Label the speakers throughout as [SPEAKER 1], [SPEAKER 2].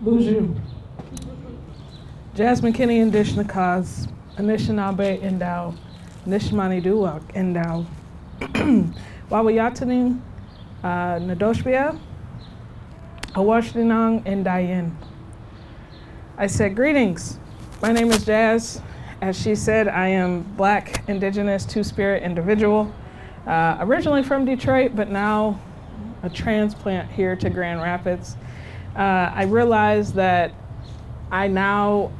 [SPEAKER 1] Bonjour. Jazz McKinney and Dish Nakaz, Anishinaabe Endao, Nishmani Duwak Endao, Wawayataning, Nadoshbia, Awashtinang and Dayen. I said, greetings. My name is Jazz. As she said, I am Black, Indigenous, Two-Spirit individual, originally from Detroit, but now a transplant here to Grand Rapids. I realized that I now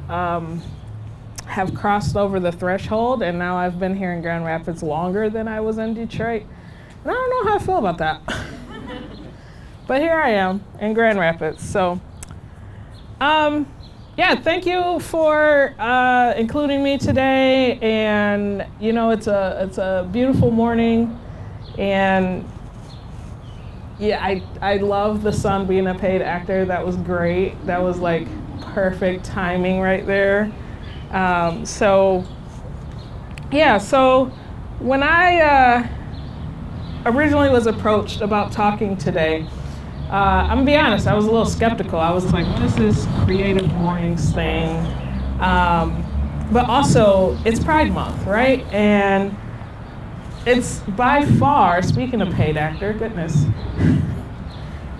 [SPEAKER 1] have crossed over the threshold, and now I've been here in Grand Rapids longer than I was in Detroit. And I don't know how I feel about that. But here I am in Grand Rapids. So, yeah, thank you for including me today. And you know, it's a beautiful morning, and yeah, I love the son being a paid actor. That was great. That was like perfect timing right there. So when I originally was approached about talking today, I'm gonna be honest, I was a little skeptical. I was like, what is this Creative Mornings thing? But also, it's Pride Month, right? And it's by far, speaking of paid actor, goodness,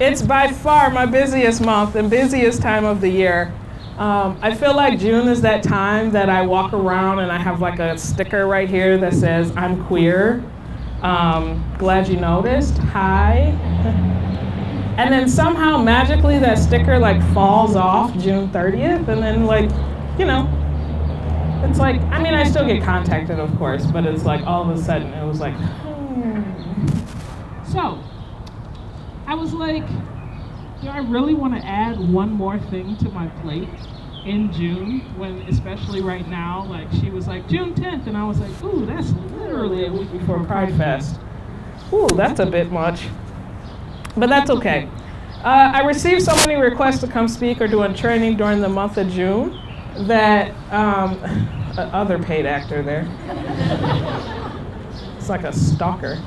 [SPEAKER 1] it's by far my busiest month and busiest time of the year. I feel like June is that time that I walk around and I have like a sticker right here that says, I'm queer. Glad you noticed, hi. And then somehow magically that sticker like falls off June 30th, and then like, you know, it's like, I mean, I still get contacted, of course, but it's like all of a sudden it was like, So, I was like, do I really want to add one more thing to my plate in June, when especially right now, like she was like June 10th, and I was like, ooh, that's literally a week before Pride Fest. Ooh, that's a bit much. But that's okay. I received so many requests to come speak or do a training during the month of June that, other paid actor there. It's like a stalker.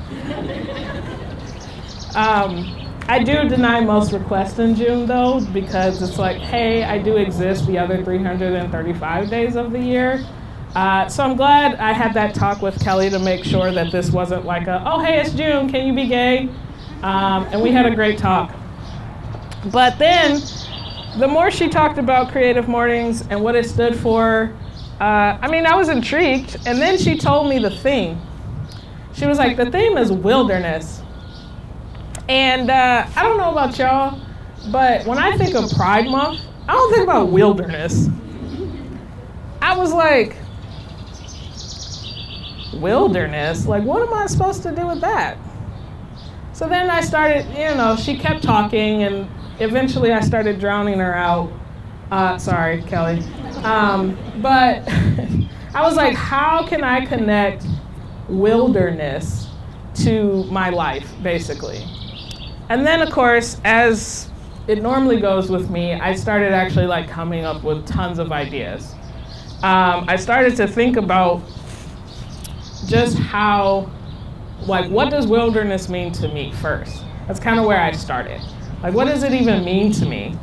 [SPEAKER 1] I do deny most requests in June though, because it's like, hey, I do exist the other 335 days of the year. So I'm glad I had that talk with Kelly to make sure that this wasn't like a, oh, hey, it's June, can you be gay? And we had a great talk. But then, the more she talked about Creative Mornings and what it stood for, I mean, I was intrigued. And then she told me the theme. She was like, the theme is wilderness. And I don't know about y'all, but when I think of Pride Month, I don't think about wilderness. I was like, wilderness? Like, what am I supposed to do with that? So then I started, you know, she kept talking, and eventually I started drowning her out. Sorry, Kelly. But I was like, how can I connect wilderness to my life, basically? And then, of course, as it normally goes with me, I started actually like coming up with tons of ideas. I started to think about just how, like, what does wilderness mean to me first? That's kind of where I started. Like, what does it even mean to me?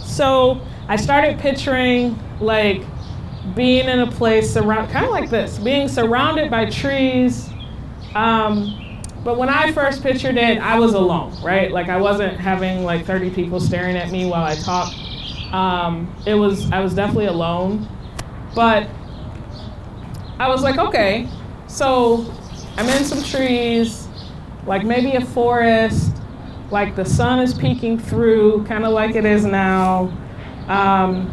[SPEAKER 1] So I started picturing, like, being in a place kind of like this, being surrounded by trees. But when I first pictured it, I was alone, right? Like, I wasn't having like 30 people staring at me while I talked. I was definitely alone. But I was like, okay, so I'm in some trees, like maybe a forest, like the sun is peeking through, kind of like it is now. But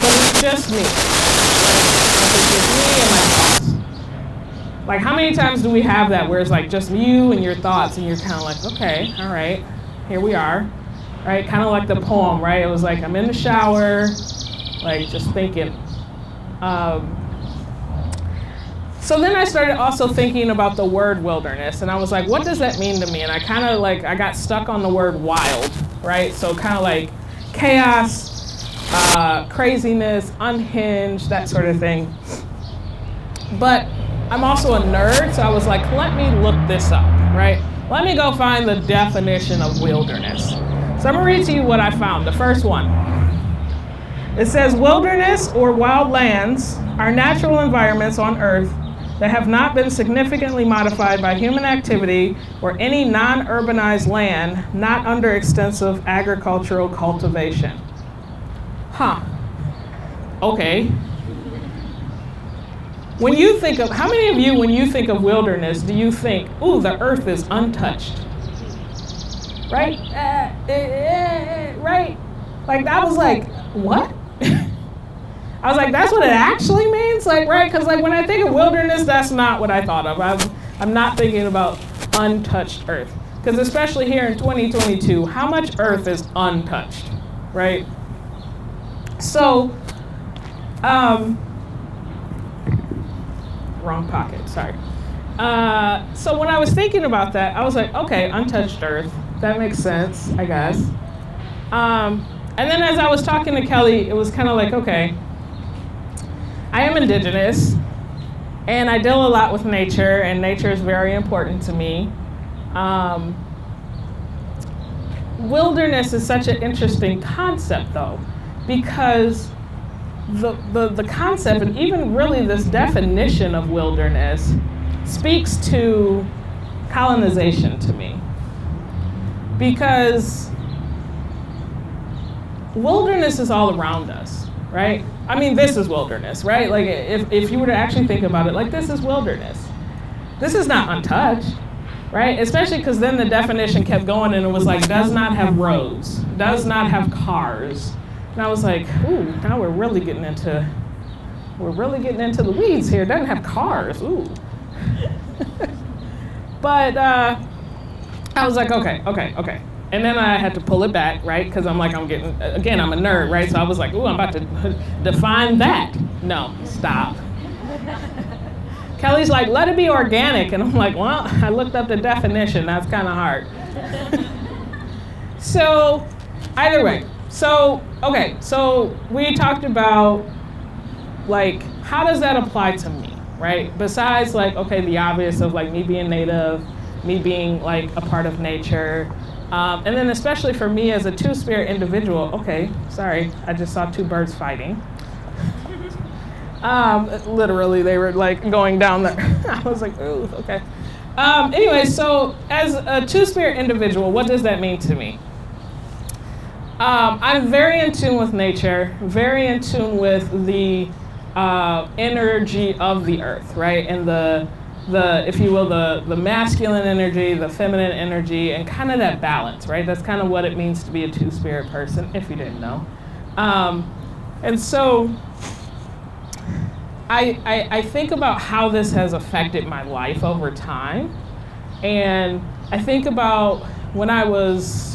[SPEAKER 1] it's just me. Like it's just me and my thoughts. Like, how many times do we have that where it's like just you and your thoughts, and you're kind of like, okay, all right, here we are, right? Kind of like the poem, right? It was like, I'm in the shower, like just thinking. So then I started also thinking about the word wilderness, and I was like, what does that mean to me? And I kind of like, I got stuck on the word wild, right? So kind of like chaos, craziness, unhinged, that sort of thing. But I'm also a nerd, so I was like, let me look this up, right? Let me go find the definition of wilderness. So I'm going to read to you what I found. The first one. It says, wilderness or wild lands are natural environments on Earth that have not been significantly modified by human activity or any non-urbanized land not under extensive agricultural cultivation. Huh. Okay. When you think of, how many of you, when you think of wilderness, do you think, ooh, the earth is untouched? Right? Right? Like, I was like, what? I was like, that's what it actually means? Like, right? Because like when I think of wilderness, that's not what I thought of. I'm not thinking about untouched earth. Because especially here in 2022, how much earth is untouched, right? So, wrong pocket, sorry. So when I was thinking about that, I was like, okay, untouched earth. That makes sense, I guess. And then as I was talking to Kelly, it was kind of like, okay, I am indigenous, and I deal a lot with nature, and nature is very important to me. Wilderness is such an interesting concept, though, because the concept, and even really this definition of wilderness, speaks to colonization to me. Because wilderness is all around us, right? I mean, this is wilderness, right? Like, if you were to actually think about it, like, this is wilderness. This is not untouched, right? Especially because then the definition kept going, and it was like, does not have roads, does not have cars. And I was like, ooh, now we're really getting into the weeds here. Doesn't have cars, ooh. But I was like, okay. And then I had to pull it back, right? Because I'm like, I'm a nerd, right? So I was like, ooh, I'm about to define that. No, stop. Kelly's like, let it be organic. And I'm like, well, I looked up the definition. That's kind of hard. So either way. So, okay, so we talked about, like, how does that apply to me, right? Besides, like, okay, the obvious of, like, me being native, me being, like, a part of nature. And then especially for me as a two-spirit individual, okay, sorry, I just saw two birds fighting. Literally, they were like going down there. I was like, ooh, okay. Anyway, so as a two-spirit individual, what does that mean to me? I'm very in tune with nature, very in tune with the energy of the earth, right? And the if you will, the masculine energy, the feminine energy, and kind of that balance, right? That's kind of what it means to be a two-spirit person, if you didn't know. And so I think about how this has affected my life over time. And I think about when I was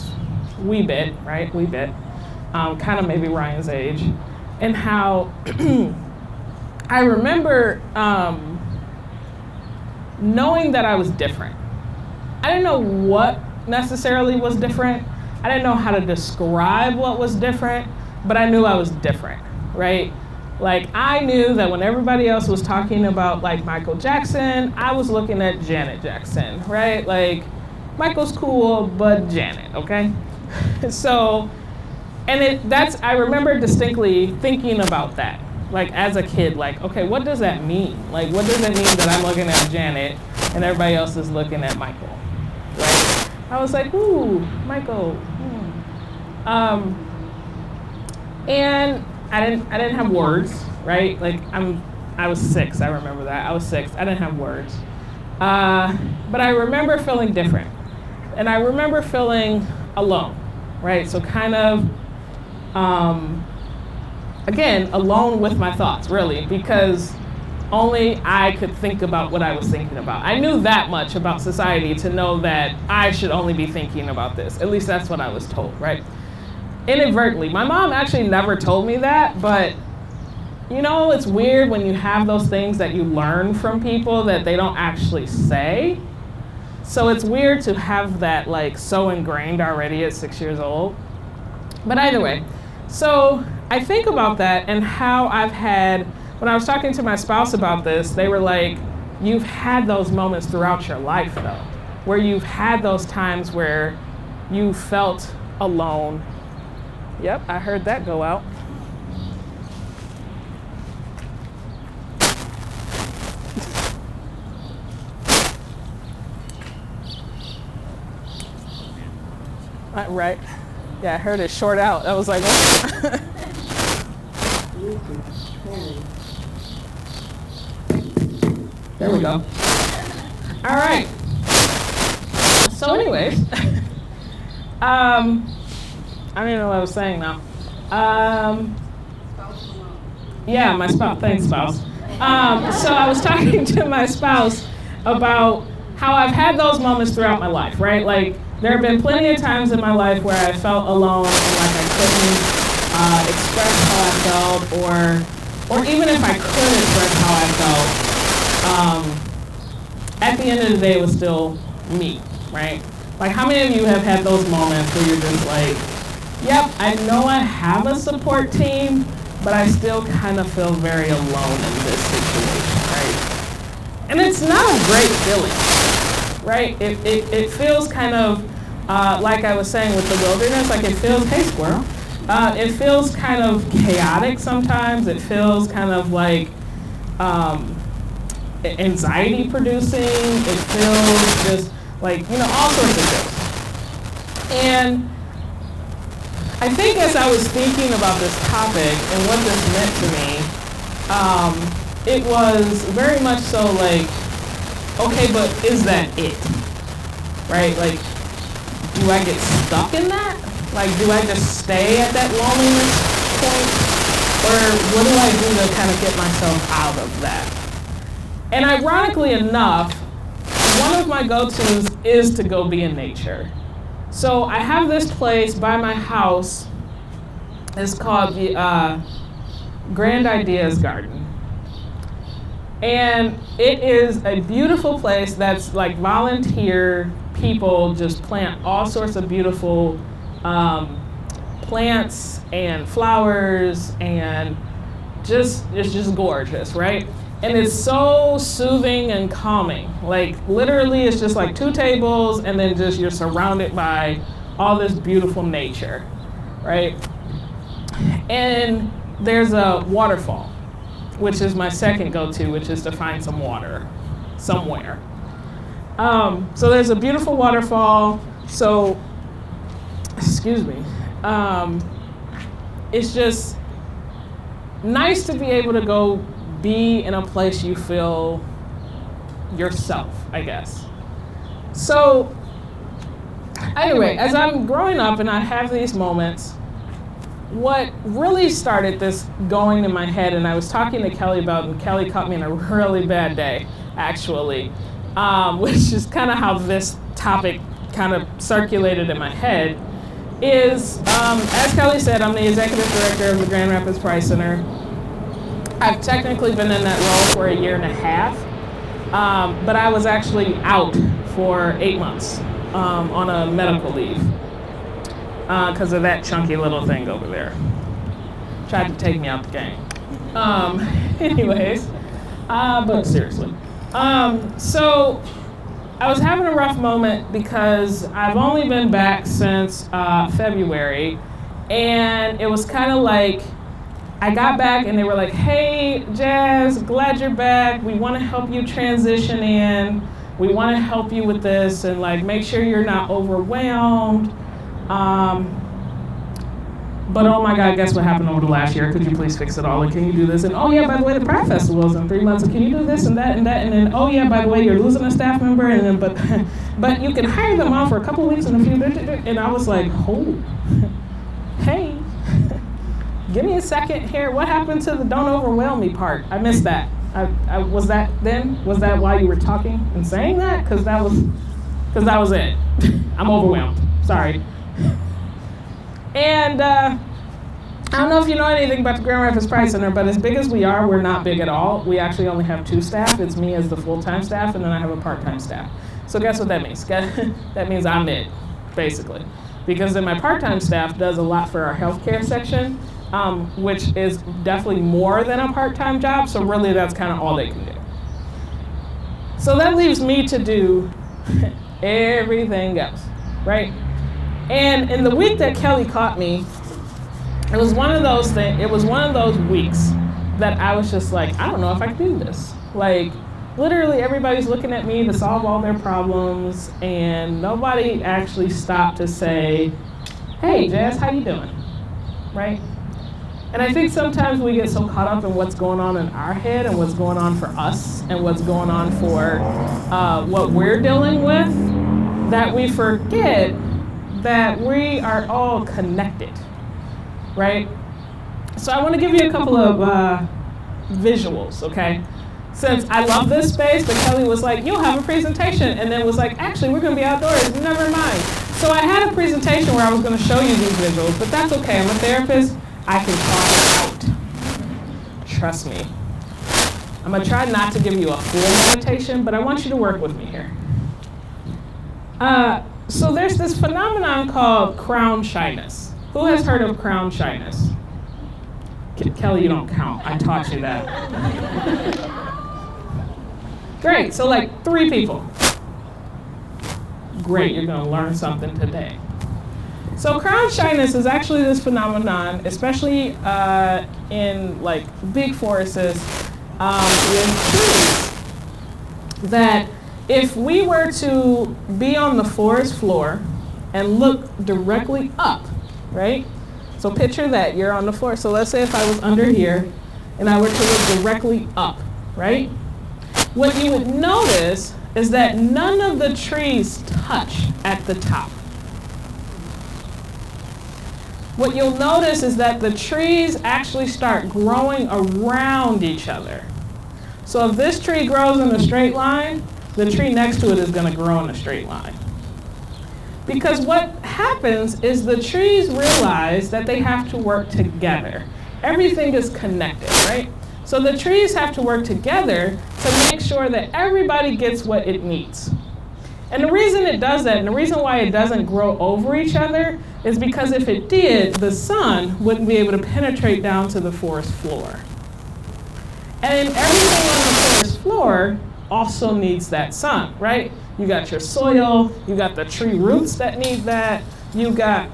[SPEAKER 1] wee bit, kind of maybe Ryan's age, and how I remember knowing that I was different. I didn't know what necessarily was different. I didn't know how to describe what was different, but I knew I was different, right? Like, I knew that when everybody else was talking about, like, Michael Jackson, I was looking at Janet Jackson, right? Like, Michael's cool, but Janet, okay? So, and I remember distinctly thinking about that, like, as a kid, like, okay, what does that mean? Like, what does it mean that I'm looking at Janet and everybody else is looking at Michael, right? I was like, ooh, Michael. And I didn't have words, right? Like, I was 6, I remember that. I was 6, I didn't have words. But I remember feeling different. And I remember feeling alone, right? So kind of, again, alone with my thoughts, really, because only I could think about what I was thinking about. I knew that much about society to know that I should only be thinking about this. At least that's what I was told, right? Inadvertently. My mom actually never told me that, but you know, it's weird when you have those things that you learn from people that they don't actually say. So it's weird to have that, like, so ingrained already at 6 years old. But either way, so I think about that and how I've had, when I was talking to my spouse about this, they were like, you've had those moments throughout your life, though, where you've had those times where you felt alone. Yep, I heard that go out. Right. Yeah, I heard it short out. I was like, what? There we go. All right. So anyways, I don't even know what I was saying now. Yeah, my spouse. Thanks, spouse. So I was talking to my spouse about how I've had those moments throughout my life, right? Like, there have been plenty of times in my life where I felt alone and like I couldn't express how I felt, or even if I could express how I felt, at the end of the day, it was still me, right? Like, how many of you have had those moments where you're just like, yep, I know I have a support team, but I still kind of feel very alone in this situation, right? And it's not a great feeling, right? It feels kind of, like I was saying with the wilderness, like it feels, hey squirrel, it feels kind of chaotic sometimes. It feels kind of like anxiety producing. It feels just like, all sorts of things. And I think as I was thinking about this topic and what this meant to me, it was very much so like, okay, but is that it? Right? Like, do I get stuck in that? Like, do I just stay at that loneliness point? Or what do I do to kind of get myself out of that? And ironically enough, one of my go-tos is to go be in nature. So I have this place by my house. It's called the Grand Ideas Garden. And it is a beautiful place that's like volunteer people just plant all sorts of beautiful plants and flowers, and it's just gorgeous, right? And it's so soothing and calming. Like, literally, it's just like 2 tables, and then just you're surrounded by all this beautiful nature, right? And there's a waterfall, which is my second go-to, which is to find some water somewhere. So there's a beautiful waterfall. So, excuse me. It's just nice to be able to go be in a place you feel yourself, I guess. So, anyway, as I'm growing up and I have these moments, what really started this going in my head, and I was talking to Kelly about, and Kelly caught me in a really bad day, actually, which is kind of how this topic kind of circulated in my head, is, as Kelly said, I'm the executive director of the Grand Rapids Pride Center. I've technically been in that role for 1.5 years, but I was actually out for 8 months on a medical leave because of that chunky little thing over there. Tried to take me out the game. Anyways, but seriously. So I was having a rough moment because I've only been back since February, and it was kind of like, I got back and they were like, hey, Jazz, glad you're back. We want to help you transition in. We want to help you with this and like make sure you're not overwhelmed. But oh my God, guess what happened over the last year? Could you please fix it all? And can you do this? And oh yeah, by the way, the Pride Festival is in 3 months. And can you do this and that and that? And then oh yeah, by the way, you're losing a staff member. And then but you can hire them on for a couple weeks and a few. And I was like, oh, hey. Give me a second here. What happened to the don't overwhelm me part? I missed that. Was that then? Was that why you were talking and saying that? Because that was it. I'm overwhelmed. Sorry. And I don't know if you know anything about the Grand Rapids Pride Center, but as big as we are, we're not big at all. We actually only have 2 staff. It's me as the full-time staff, and then I have a part-time staff. So guess what that means? That means I'm it, basically. Because then my part-time staff does a lot for our healthcare section, which is definitely more than a part-time job, so really that's kind of all they can do. So that leaves me to do everything else, right? And in the week that Kelly caught me, it was one of those things, it was one of those weeks that I was just like, I don't know if I can do this. Like, literally everybody's looking at me to solve all their problems, and nobody actually stopped to say, hey, Jazz, how you doing? Right? And I think sometimes we get so caught up in what's going on in our head and what's going on for us and what's going on for what we're dealing with that we forget that we are all connected, right? So I want to give you a couple of visuals, okay? Since I love this space, but Kelly was like, you'll have a presentation, and then was like, actually, we're going to be outdoors, never mind. So I had a presentation where I was going to show you these visuals, but that's okay. I'm a therapist. I can talk it out. Trust me. I'm going to try not to give you a full meditation, but I want you to work with me here. So there's this phenomenon called crown shyness. Who has heard of crown shyness? Kelly, you don't count. I taught you that. Great, so like 3 people. Great, you're going to learn something today. So crown shyness is actually this phenomenon, especially in like big forests with trees, that if we were to be on the forest floor and look directly up, right? So picture that, you're on the floor. So let's say if I was under here and I were to look directly up, right? What you would notice is that none of the trees touch at the top. What you'll notice is that the trees actually start growing around each other. So if this tree grows in a straight line, the tree next to it is going to grow in a straight line. Because what happens is the trees realize that they have to work together. Everything is connected, right? So the trees have to work together to make sure that everybody gets what it needs. And the reason it does that, and the reason why it doesn't grow over each other, is because if it did, the sun wouldn't be able to penetrate down to the forest floor. And everything on the forest floor also needs that sun, right? You got your soil, you got the tree roots that need that, you got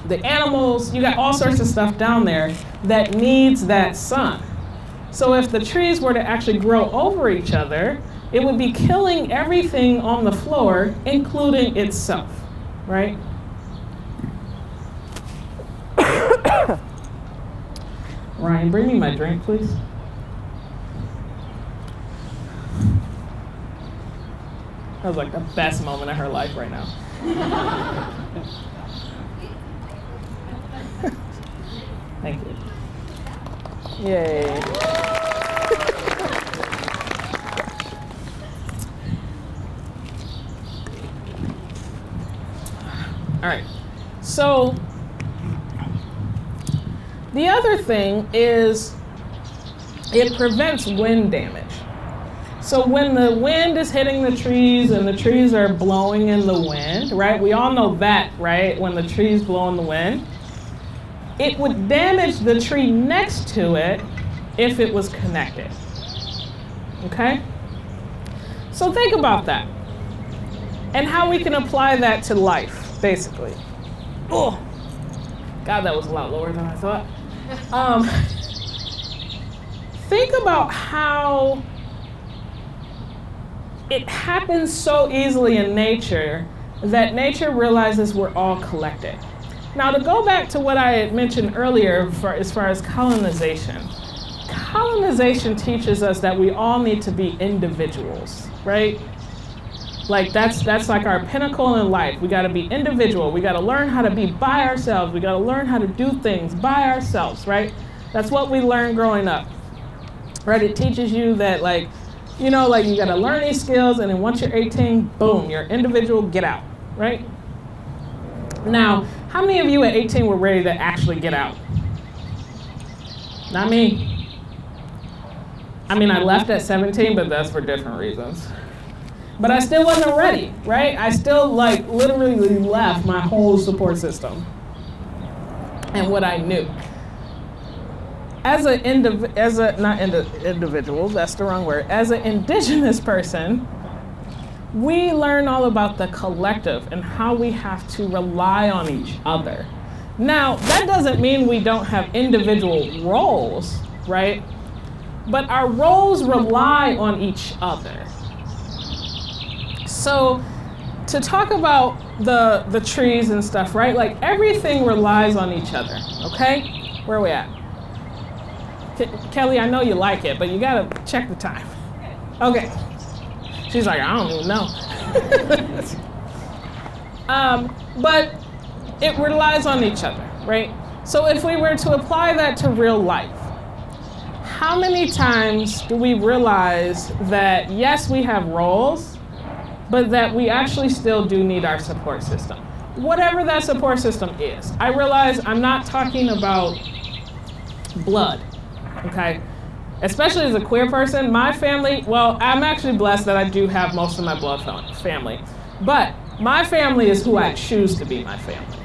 [SPEAKER 1] the animals, you got all sorts of stuff down there that needs that sun. So if the trees were to actually grow over each other, it would be killing everything on the floor, including itself, right? Ryan, bring me my drink, please. That was like the best moment of her life right now. Thank you. Yay. All right. So the other thing is it prevents wind damage. So when the wind is hitting the trees and the trees are blowing in the wind, right? We all know that, right? When the trees blow in the wind, it would damage the tree next to it if it was connected. Okay? So think about that and how we can apply that to life, basically. Oh, God, that was a lot lower than I thought. Think about how it happens so easily in nature that nature realizes we're all collected. Now, to go back to what I had mentioned earlier as far as colonization, colonization teaches us that we all need to be individuals, right? Like that's like our pinnacle in life. We got to be individual. We got to learn how to be by ourselves. We got to learn how to do things by ourselves, right? That's what we learn growing up, right? It teaches you that, like, you know, like you got to learn these skills, and then once you're 18, boom, you're individual, get out, right? Now, how many of you at 18 were ready to actually get out? Not me. I mean, I left at 17, but that's for different reasons. But I still wasn't ready, right? I still, like, literally left my whole support system and what I knew. As an individual, that's the wrong word. As an indigenous person, we learn all about the collective and how we have to rely on each other. Now, that doesn't mean we don't have individual roles, right? But our roles rely on each other. So to talk about the trees and stuff, right? Like everything relies on each other, okay? Where are we at? Kelly, I know you like it, but you gotta check the time. Okay. She's like, I don't even know. But it relies on each other, right? So if we were to apply that to real life, how many times do we realize that, yes, we have roles, but that we actually still do need our support system? Whatever that support system is. I realize I'm not talking about blood, okay? Especially as a queer person, my family, well, I'm actually blessed that I do have most of my blood family. But my family is who I choose to be my family,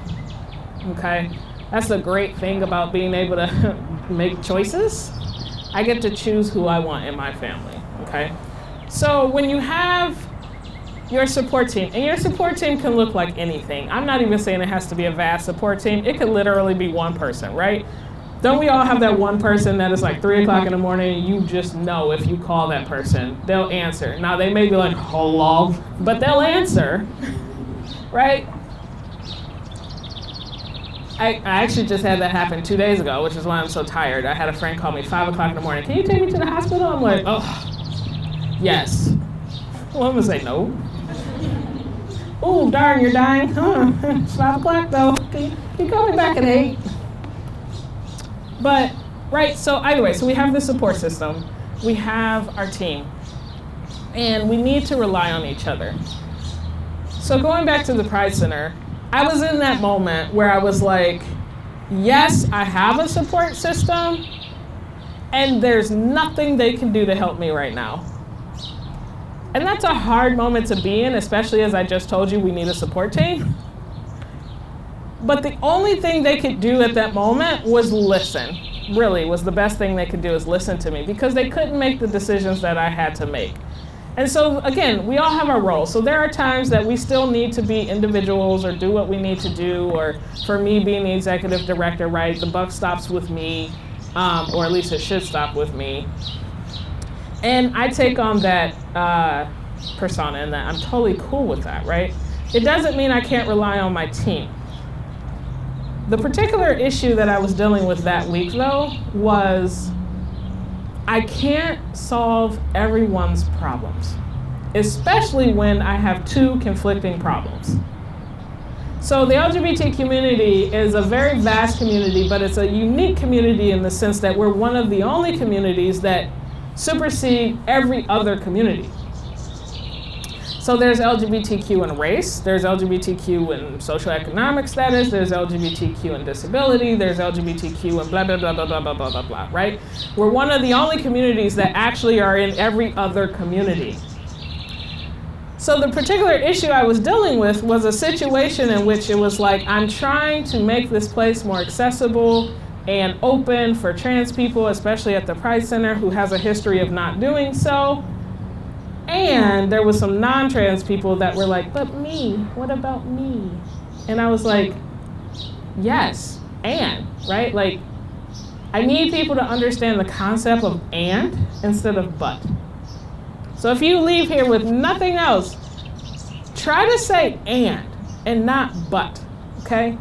[SPEAKER 1] okay? That's the great thing about being able to make choices. I get to choose who I want in my family, okay? So when you have your support team, and your support team can look like anything. I'm not even saying it has to be a vast support team. It could literally be one person, right? Don't we all have that one person that is like 3 o'clock in the morning and you just know if you call that person, they'll answer. Now they may be like, hello, but they'll answer, right? I actually just had that happen 2 days ago, which is why I'm so tired. I had a friend call me 5 o'clock in the morning. Can you take me to the hospital? I'm like, oh, yes. Well, I'm gonna say no. Oh, darn, you're dying? Huh? It's 5 o'clock though. Can you call me back at 8? But, right, so either way, so we have the support system, we have our team, and we need to rely on each other. So going back to the Pride Center, I was in that moment where I was like, yes, I have a support system, and there's nothing they can do to help me right now. And that's a hard moment to be in, especially as I just told you we need a support team. But the only thing they could do at that moment was listen. Really, was the best thing they could do is listen to me, because they couldn't make the decisions that I had to make. And so again, we all have our roles. So there are times that we still need to be individuals or do what we need to do, or for me being the executive director, right, the buck stops with me, or at least it should stop with me. And I take on that persona, and that I'm totally cool with that, right? It doesn't mean I can't rely on my team. The particular issue that I was dealing with that week, though, was I can't solve everyone's problems, especially when I have 2 conflicting problems. So the LGBT community is a very vast community, but it's a unique community in the sense that we're one of the only communities that supersede every other community. So there's LGBTQ in race, there's LGBTQ in socioeconomic status, there's LGBTQ in disability, there's LGBTQ in blah, blah, blah, blah, blah, blah, blah, blah, blah, right? We're one of the only communities that actually are in every other community. So the particular issue I was dealing with was a situation in which it was like, I'm trying to make this place more accessible and open for trans people, especially at the Pride Center, who has a history of not doing so. And there was some non-trans people that were like, but me, what about me? And I was like, yes, and, right? Like, I need people to understand the concept of and instead of but. So if you leave here with nothing else, try to say and not but, okay?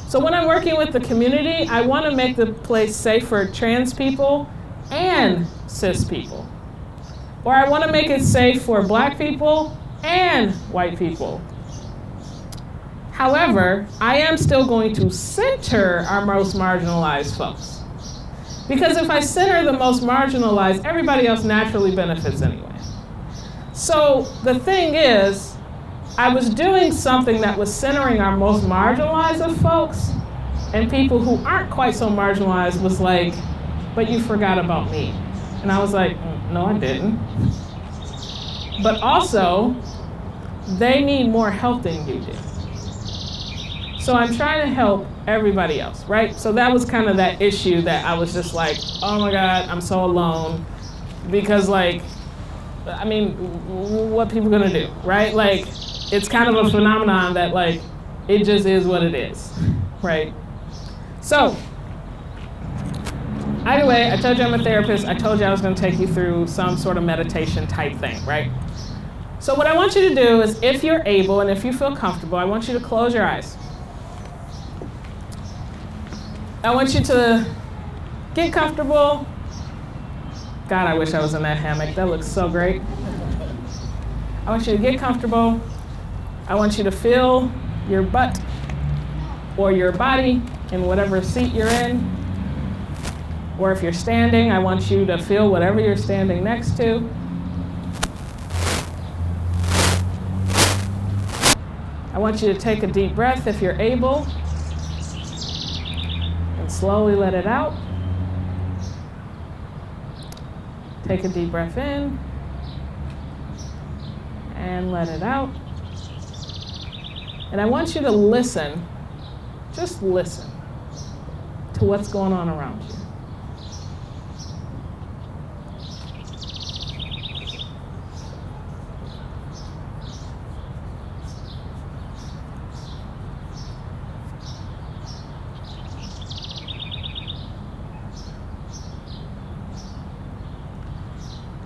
[SPEAKER 1] So when I'm working with the community, I want to make the place safe for trans people and cis people. Or I want to make it safe for Black people and white people. However, I am still going to center our most marginalized folks. Because if I center the most marginalized, everybody else naturally benefits anyway. So the thing is, I was doing something that was centering our most marginalized of folks, and people who aren't quite so marginalized was like, but you forgot about me. And I was like, no, I didn't. But also, they need more help than you do. So I'm trying to help everybody else, right? So that was kind of that issue that I was just like, oh my God, I'm so alone. Because like, I mean, what people gonna do, right? Like, it's kind of a phenomenon that, like, it just is what it is, right? So, either way, I told you I'm a therapist. I told you I was gonna take you through some sort of meditation type thing, right? So what I want you to do is, if you're able and if you feel comfortable, I want you to close your eyes. I want you to get comfortable. God, I wish I was in that hammock. That looks so great. I want you to get comfortable. I want you to feel your butt or your body in whatever seat you're in. Or if you're standing, I want you to feel whatever you're standing next to. I want you to take a deep breath if you're able. And slowly let it out. Take a deep breath in. And let it out. And I want you to listen, just listen to what's going on around you.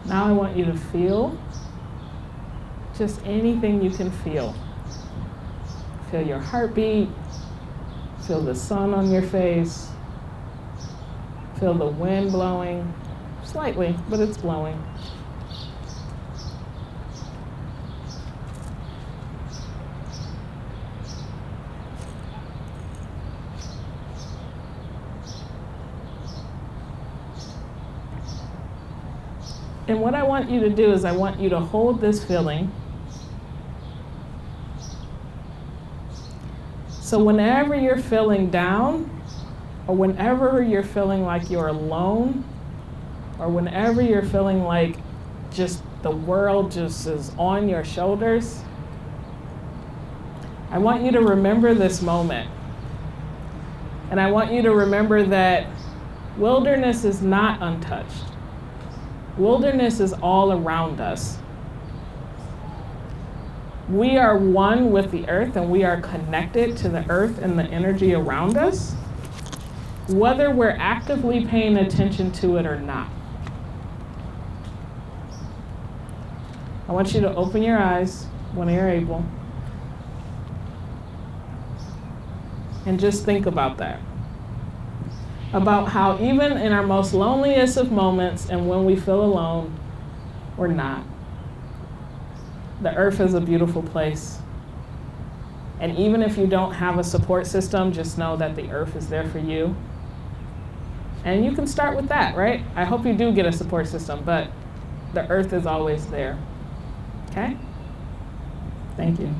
[SPEAKER 1] Now I want you to feel just anything you can feel. Feel your heartbeat, feel the sun on your face, feel the wind blowing, slightly, but it's blowing. And what I want you to do is I want you to hold this feeling. So whenever you're feeling down, or whenever you're feeling like you're alone, or whenever you're feeling like just the world just is on your shoulders, I want you to remember this moment. And I want you to remember that wilderness is not untouched. Wilderness is all around us. We are one with the earth, and we are connected to the earth and the energy around us, whether we're actively paying attention to it or not. I want you to open your eyes when you're able, and just think about that. About how even in our most loneliest of moments and when we feel alone, we're not. The earth is a beautiful place. And even if you don't have a support system, just know that the earth is there for you. And you can start with that, right? I hope you do get a support system, but the earth is always there. Okay? Thank you.